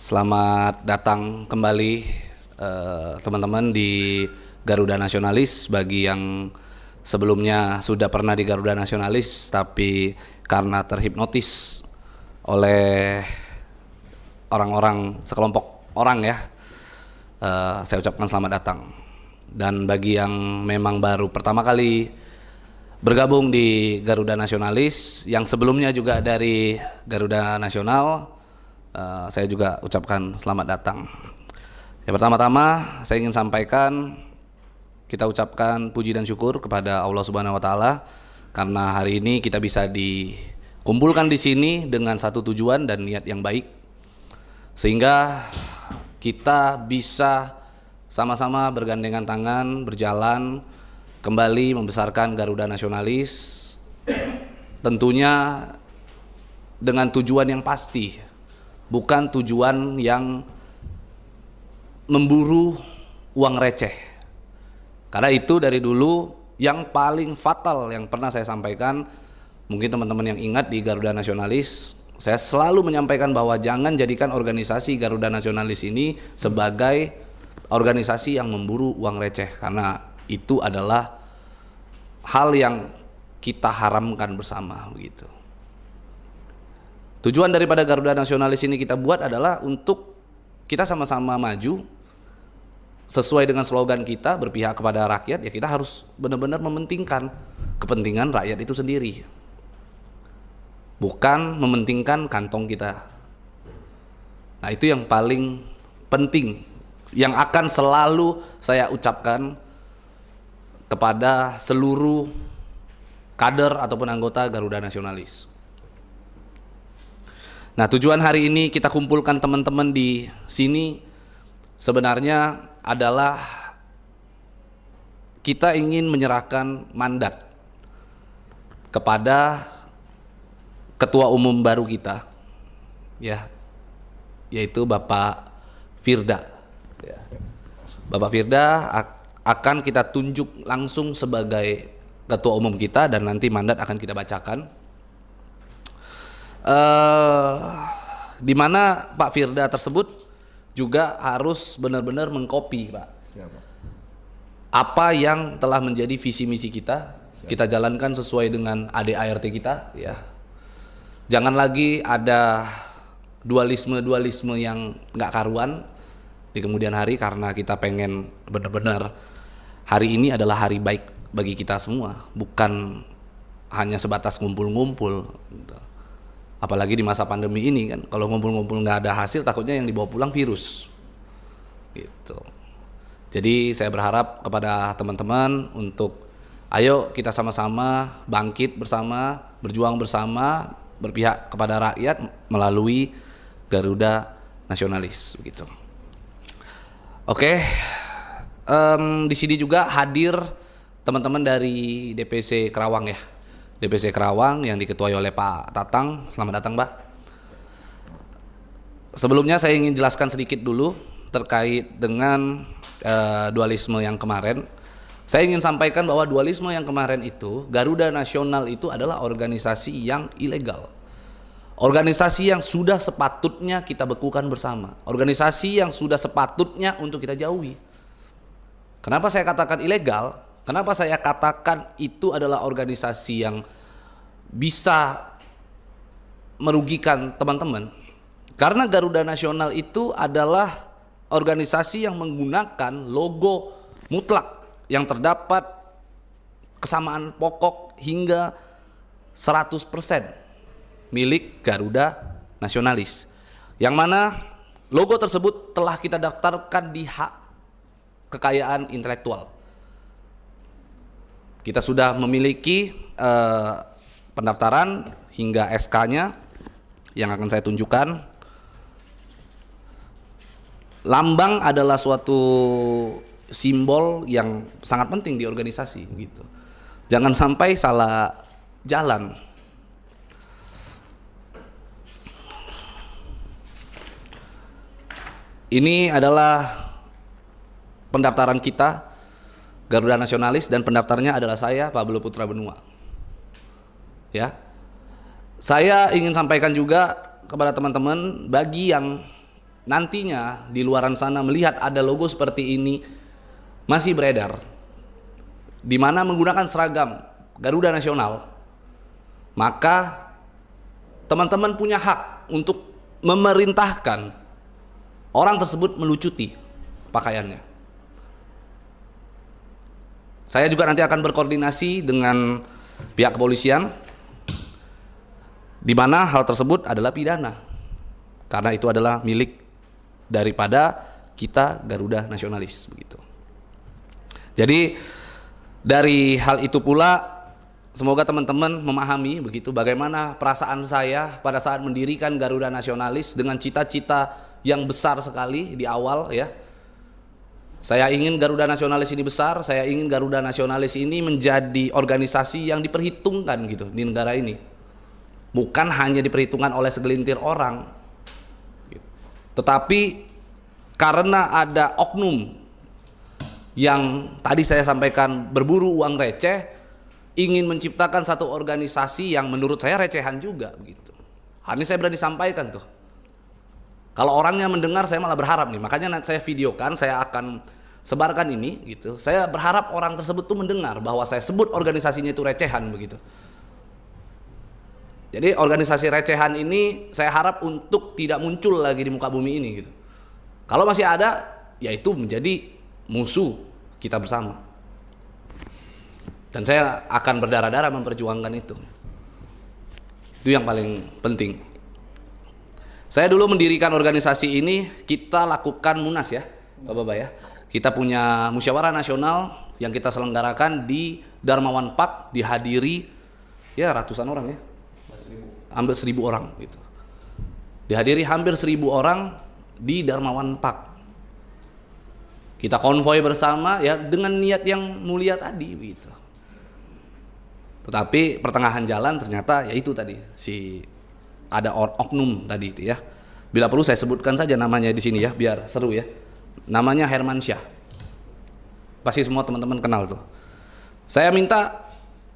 Selamat datang kembali teman-teman di Garuda Nasionalis. Bagi yang sebelumnya sudah pernah di Garuda Nasionalis tapi karena terhipnotis oleh orang-orang, sekelompok orang ya, saya ucapkan selamat datang. Dan bagi yang memang baru pertama kali bergabung di Garuda Nasionalis, yang sebelumnya juga dari Garuda Nasional, saya juga ucapkan selamat datang. Ya, pertama-tama saya ingin sampaikan, kita ucapkan puji dan syukur kepada Allah Subhanahu wa taala karena hari ini kita bisa dikumpulkan di sini dengan satu tujuan dan niat yang baik, sehingga kita bisa sama-sama bergandengan tangan berjalan kembali membesarkan Garuda Nasionalis, tentunya dengan tujuan yang pasti, bukan tujuan yang memburu uang receh. Karena itu dari dulu yang paling fatal yang pernah saya sampaikan, mungkin teman-teman yang ingat di Garuda Nasionalis, saya selalu menyampaikan bahwa jangan jadikan organisasi Garuda Nasionalis ini sebagai organisasi yang memburu uang receh, karena itu adalah hal yang kita haramkan bersama begitu. Tujuan daripada Garuda Nasionalis ini kita buat adalah untuk kita sama-sama maju sesuai dengan slogan kita, berpihak kepada rakyat. Ya, kita harus benar-benar mementingkan kepentingan rakyat itu sendiri, bukan mementingkan kantong kita. Nah, itu yang paling penting, yang akan selalu saya ucapkan kepada seluruh kader ataupun anggota Garuda Nasionalis. Nah, tujuan hari ini kita kumpulkan teman-teman di sini sebenarnya adalah kita ingin menyerahkan mandat kepada ketua umum baru kita, ya, yaitu Bapak Firda. Ya. Bapak Firda akan kita tunjuk langsung sebagai ketua umum kita dan nanti mandat akan kita bacakan. Di mana Pak Firda tersebut juga harus benar-benar mengcopy, Pak. Siapa? Apa yang telah menjadi visi misi kita, kita jalankan sesuai dengan ADART kita, ya. Jangan lagi ada dualisme yang nggak karuan di kemudian hari, karena kita pengen benar-benar hari ini adalah hari baik bagi kita semua, bukan hanya sebatas ngumpul-ngumpul gitu. Apalagi di masa pandemi ini kan, kalau ngumpul-ngumpul nggak ada hasil, takutnya yang dibawa pulang virus gitu. Jadi saya berharap kepada teman-teman untuk ayo kita sama-sama bangkit bersama, berjuang bersama, berpihak kepada rakyat melalui Garuda Nasionalis begitu. Oke, di sini juga hadir teman-teman dari DPC Kerawang ya. DPC Kerawang yang diketuai oleh Pak Tatang. Selamat datang, Pak. Sebelumnya saya ingin jelaskan sedikit dulu terkait dengan dualisme yang kemarin. Saya ingin sampaikan bahwa dualisme yang kemarin itu, Garuda Nasional itu adalah organisasi yang ilegal. Organisasi yang sudah sepatutnya kita bekukan bersama. Organisasi yang sudah sepatutnya untuk kita jauhi. Kenapa saya katakan ilegal? Kenapa saya katakan itu adalah organisasi yang bisa merugikan teman-teman? Karena Garuda Nasional itu adalah organisasi yang menggunakan logo mutlak yang terdapat kesamaan pokok hingga 100% milik Garuda Nasionalis, yang mana logo tersebut telah kita daftarkan di hak kekayaan intelektual. Kita sudah memiliki pendaftaran hingga SK-nya yang akan saya tunjukkan. Lambang adalah suatu simbol yang sangat penting di organisasi gitu. Jangan sampai salah jalan. Ini adalah pendaftaran kita Garuda Nasionalis, dan pendaftarnya adalah saya, Pablo Putra Benua. Ya, saya ingin sampaikan juga kepada teman-teman, bagi yang nantinya di luaran sana melihat ada logo seperti ini masih beredar, di mana menggunakan seragam Garuda Nasional, maka teman-teman punya hak untuk memerintahkan orang tersebut melucuti pakaiannya. Saya juga nanti akan berkoordinasi dengan pihak kepolisian, di mana hal tersebut adalah pidana, karena itu adalah milik daripada kita Garuda Nasionalis begitu. Jadi dari hal itu pula semoga teman-teman memahami begitu bagaimana perasaan saya pada saat mendirikan Garuda Nasionalis dengan cita-cita yang besar sekali di awal ya. Saya ingin Garuda Nasionalis ini besar, saya ingin Garuda Nasionalis ini menjadi organisasi yang diperhitungkan gitu di negara ini. Bukan hanya diperhitungkan oleh segelintir orang. Tetapi karena ada oknum yang tadi saya sampaikan berburu uang receh, ingin menciptakan satu organisasi yang menurut saya recehan juga begitu. Ini saya berani sampaikan tuh. Kalau orangnya mendengar saya malah berharap nih, makanya nanti saya videokan, saya akan sebarkan ini gitu. Saya berharap orang tersebut tuh mendengar bahwa saya sebut organisasinya itu recehan begitu. Jadi organisasi recehan ini saya harap untuk tidak muncul lagi di muka bumi ini gitu. Kalau masih ada, yaitu menjadi musuh kita bersama. Dan saya akan berdarah-darah memperjuangkan itu. Itu yang paling penting. Saya dulu mendirikan organisasi ini, kita lakukan munas ya, Bapak-Bapak ya. Kita punya musyawarah nasional yang kita selenggarakan di Darmawan Park, dihadiri ya ratusan orang ya, hampir 1.000 orang gitu. Dihadiri hampir 1.000 orang di Darmawan Park. Kita konvoy bersama ya dengan niat yang mulia tadi gitu. Tetapi pertengahan jalan ternyata ya itu tadi ada oknum tadi itu ya. Bila perlu saya sebutkan saja namanya di sini ya biar seru ya. Namanya Hermansyah. Pasti semua teman-teman kenal tuh. Saya minta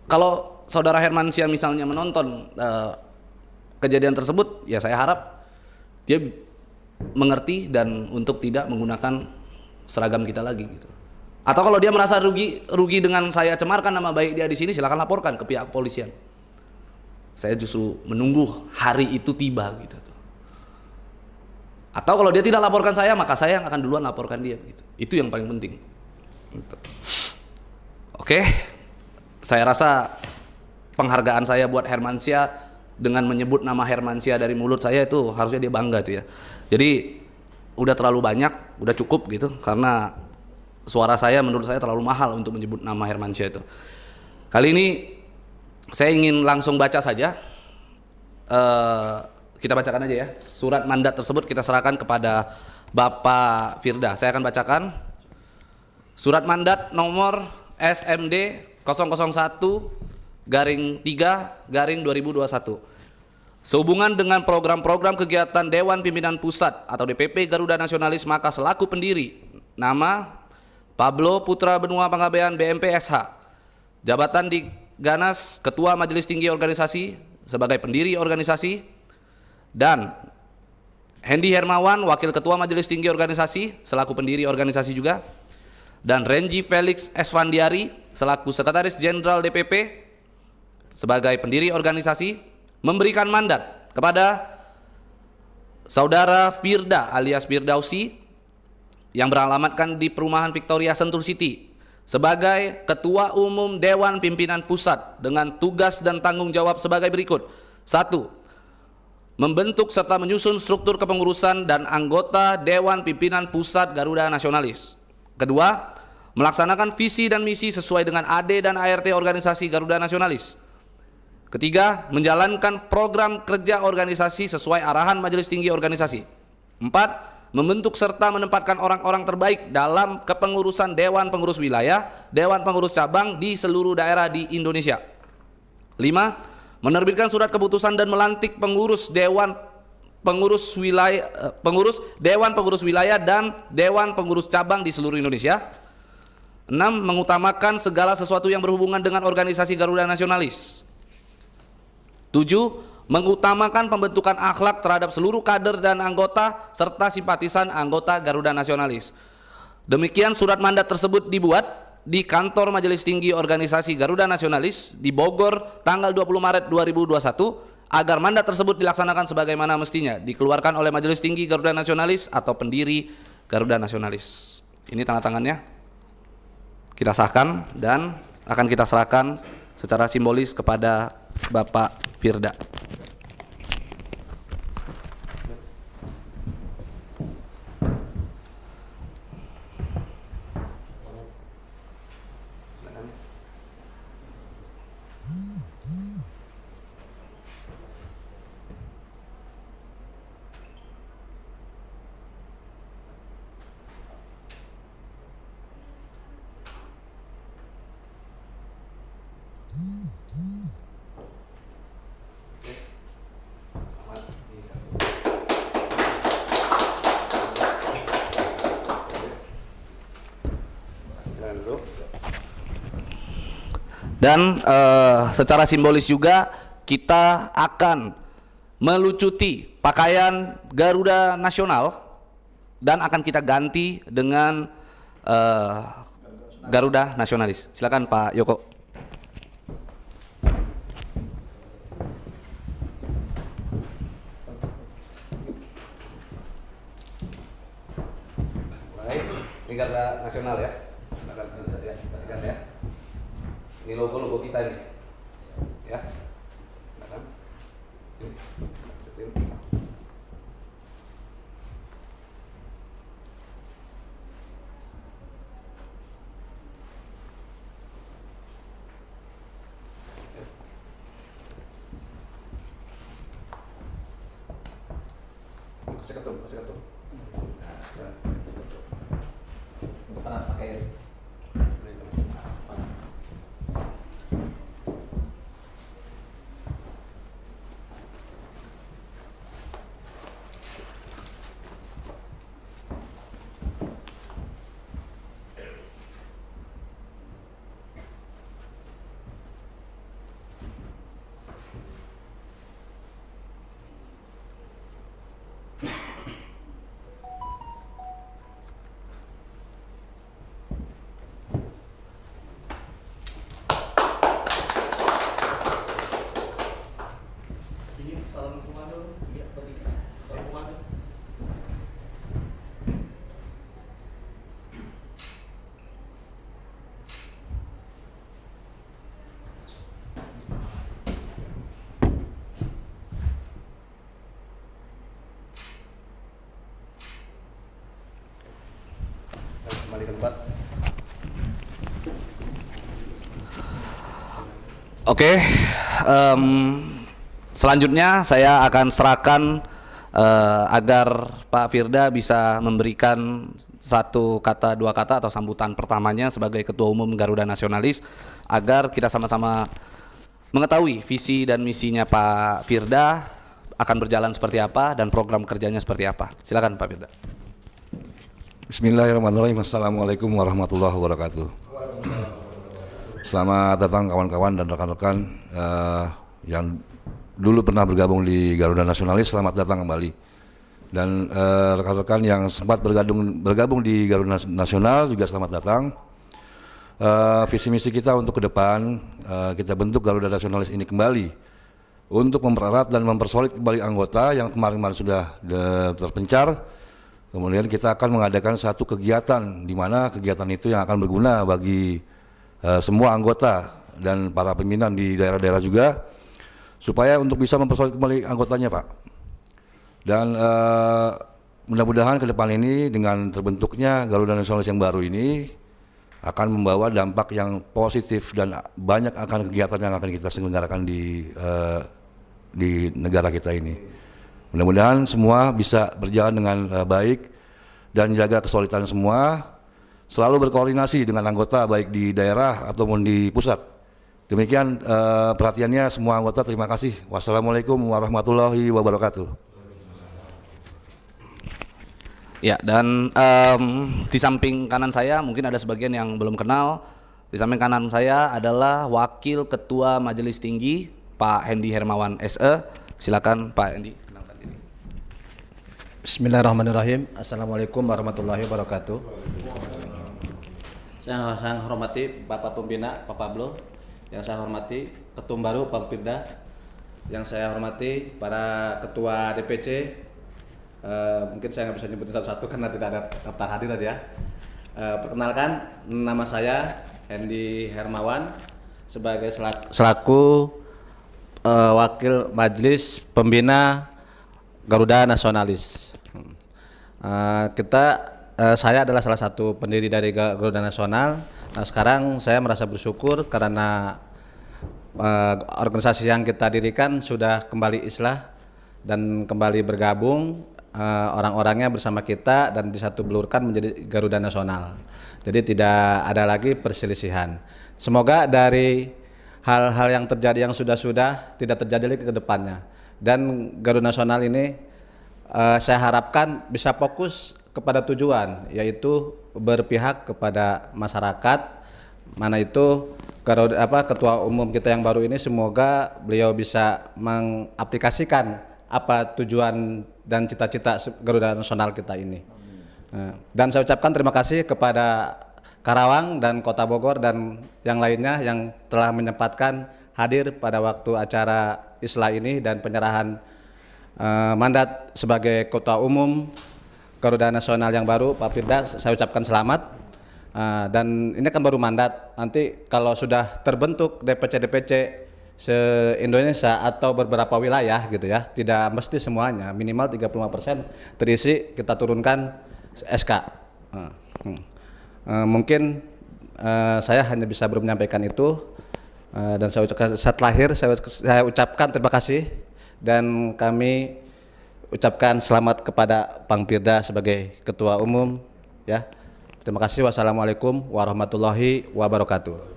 kalau saudara Hermansyah misalnya menonton kejadian tersebut, ya saya harap dia mengerti dan untuk tidak menggunakan seragam kita lagi gitu. Atau kalau dia merasa rugi dengan saya cemarkan nama baik dia di sini, silakan laporkan ke pihak kepolisian. Saya justru menunggu hari itu tiba gitu. Atau kalau dia tidak laporkan saya, maka saya yang akan duluan laporkan dia gitu. Itu yang paling penting. Oke, saya rasa penghargaan saya buat Hermansyah dengan menyebut nama Hermansyah dari mulut saya itu harusnya dia bangga tuh ya. Jadi udah terlalu banyak, udah cukup gitu, karena suara saya menurut saya terlalu mahal untuk menyebut nama Hermansyah itu. Kali ini saya ingin langsung baca saja. Kita bacakan aja ya. Surat mandat tersebut kita serahkan kepada Bapak Firda. Saya akan bacakan. Surat mandat nomor SMD 001/3/2021. Sehubungan dengan program-program kegiatan Dewan Pimpinan Pusat atau DPP Garuda Nasionalis, maka selaku pendiri nama Pablo Putra Benua Panggabean BMP SH. Jabatan diganas Ketua Majelis Tinggi Organisasi sebagai pendiri organisasi, dan Hendy Hermawan Wakil Ketua Majelis Tinggi Organisasi selaku pendiri organisasi juga, dan Renji Felix Esfandiari selaku Sekretaris Jenderal DPP sebagai pendiri organisasi, memberikan mandat kepada Saudara Firda alias Firdausi yang beralamatkan di Perumahan Victoria Sentul City sebagai Ketua Umum Dewan Pimpinan Pusat dengan tugas dan tanggung jawab sebagai berikut. 1. Membentuk serta menyusun struktur kepengurusan dan anggota Dewan Pimpinan Pusat Garuda Nasionalis. 2. Melaksanakan visi dan misi sesuai dengan AD dan ART organisasi Garuda Nasionalis. 3. Menjalankan program kerja organisasi sesuai arahan Majelis Tinggi Organisasi. 4. Membentuk serta menempatkan orang-orang terbaik dalam kepengurusan Dewan Pengurus Wilayah, Dewan Pengurus Cabang di seluruh daerah di Indonesia. 5. Menerbitkan surat keputusan dan melantik pengurus Dewan Pengurus Wilayah dan Dewan Pengurus Cabang di seluruh Indonesia. 6. Mengutamakan segala sesuatu yang berhubungan dengan organisasi Garuda Nasionalis. 7. mengutamakan pembentukan akhlak terhadap seluruh kader dan anggota serta simpatisan anggota Garuda Nasionalis. Demikian surat mandat tersebut dibuat di kantor Majelis Tinggi Organisasi Garuda Nasionalis di Bogor tanggal 20 Maret 2021 agar mandat tersebut dilaksanakan sebagaimana mestinya dikeluarkan oleh Majelis Tinggi Garuda Nasionalis atau pendiri Garuda Nasionalis. Ini tanda tangannya. Kita sahkan dan akan kita serahkan secara simbolis kepada Bapak Firda. Dan secara simbolis juga kita akan melucuti pakaian Garuda Nasional dan akan kita ganti dengan Garuda Nasionalis. Silakan Pak Yoko. Ini Garuda Nasional ya. Perhatikan ya. Ini logo kita nih. Ya. Kasih ketum. Pakai kembali ke tempat. Oke, selanjutnya saya akan serahkan agar Pak Firda bisa memberikan satu kata, dua kata atau sambutan pertamanya sebagai Ketua Umum Garuda Nasionalis agar kita sama-sama mengetahui visi dan misinya Pak Firda akan berjalan seperti apa dan program kerjanya seperti apa. Silakan Pak Firda. Bismillahirrahmanirrahim. Assalamualaikum warahmatullahi wabarakatuh. Selamat datang kawan-kawan dan rekan-rekan yang dulu pernah bergabung di Garuda Nasionalis, selamat datang kembali. Dan rekan-rekan yang sempat bergabung di Garuda Nasional juga selamat datang. Visi misi kita untuk ke depan, kita bentuk Garuda Nasionalis ini kembali untuk mempererat dan mempersolid kembali anggota yang kemarin-kemarin sudah terpencar. Kemudian kita akan mengadakan satu kegiatan di mana kegiatan itu yang akan berguna bagi semua anggota dan para pimpinan di daerah-daerah juga, supaya untuk bisa mempersolid kembali anggotanya, Pak. Dan mudah-mudahan ke depan ini dengan terbentuknya Garuda Nasionalis yang baru ini akan membawa dampak yang positif dan banyak akan kegiatan yang akan kita selenggarakan di negara kita ini. Mudah-mudahan semua bisa berjalan dengan baik dan jaga kesolidan semua, selalu berkoordinasi dengan anggota baik di daerah ataupun di pusat. Demikian perhatiannya semua anggota, terima kasih. Wassalamualaikum warahmatullahi wabarakatuh. Ya, dan di samping kanan saya mungkin ada sebagian yang belum kenal. Di samping kanan saya adalah Wakil Ketua Majelis Tinggi Pak Hendi Hermawan SE. Silakan Pak Endi. Bismillahirrahmanirrahim. Assalamualaikum warahmatullahi wabarakatuh. Saya hormati Bapak Pembina Pak Pablo, yang saya hormati Ketum baru Pak Firda, yang saya hormati para Ketua DPC. Mungkin saya nggak bisa nyebutin satu-satu karena tidak ada daftar hadir tadi ya. Perkenalkan, nama saya Hendy Hermawan sebagai selaku Wakil Majelis Pembina Garuda Nasionalis. Saya adalah salah satu pendiri dari Garuda Nasional. Nah, sekarang saya merasa bersyukur karena organisasi yang kita dirikan sudah kembali islah dan kembali bergabung, orang-orangnya bersama kita dan disatu belurkan menjadi Garuda Nasional. Jadi tidak ada lagi perselisihan. Semoga dari hal-hal yang terjadi yang sudah tidak terjadi lagi ke depannya. Dan Garuda Nasional ini saya harapkan bisa fokus kepada tujuan, yaitu berpihak kepada masyarakat. Mana itu Ketua Umum kita yang baru ini, semoga beliau bisa mengaplikasikan apa tujuan dan cita-cita Garuda Nasional kita ini. Dan saya ucapkan terima kasih kepada Karawang dan Kota Bogor dan yang lainnya yang telah menyempatkan hadir pada waktu acara islah ini dan penyerahan mandat sebagai Ketua Umum Garuda Nasional yang baru, Pak Firda. Saya ucapkan selamat. Dan ini kan baru mandat. Nanti kalau sudah terbentuk DPC-DPC se-Indonesia atau beberapa wilayah gitu ya, tidak mesti semuanya, minimal 35% terisi, kita turunkan SK. Mungkin saya hanya bisa menyampaikan itu, dan saya ucapkan saat lahir saya ucapkan terima kasih, dan kami ucapkan selamat kepada Bang Firda sebagai Ketua Umum ya. Terima kasih. Wassalamualaikum warahmatullahi wabarakatuh.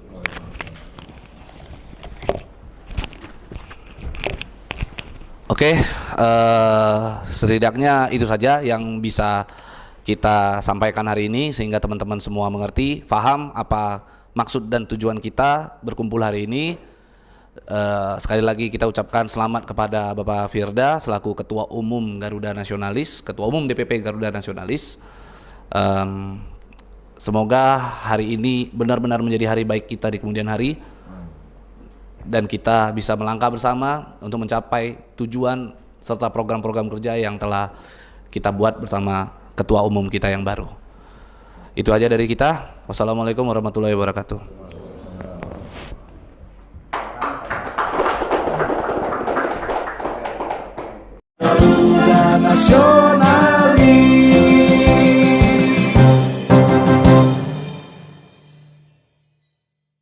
Oke, setidaknya itu saja yang bisa kita sampaikan hari ini sehingga teman-teman semua mengerti, paham apa maksud dan tujuan kita berkumpul hari ini. Sekali lagi kita ucapkan selamat kepada Bapak Firda selaku Ketua Umum Garuda Nasionalis, Ketua Umum DPP Garuda Nasionalis. Semoga hari ini benar-benar menjadi hari baik kita di kemudian hari, dan kita bisa melangkah bersama untuk mencapai tujuan serta program-program kerja yang telah kita buat bersama Ketua Umum kita yang baru. Itu aja dari kita. Wassalamualaikum warahmatullahi wabarakatuh. Garuda Nasional.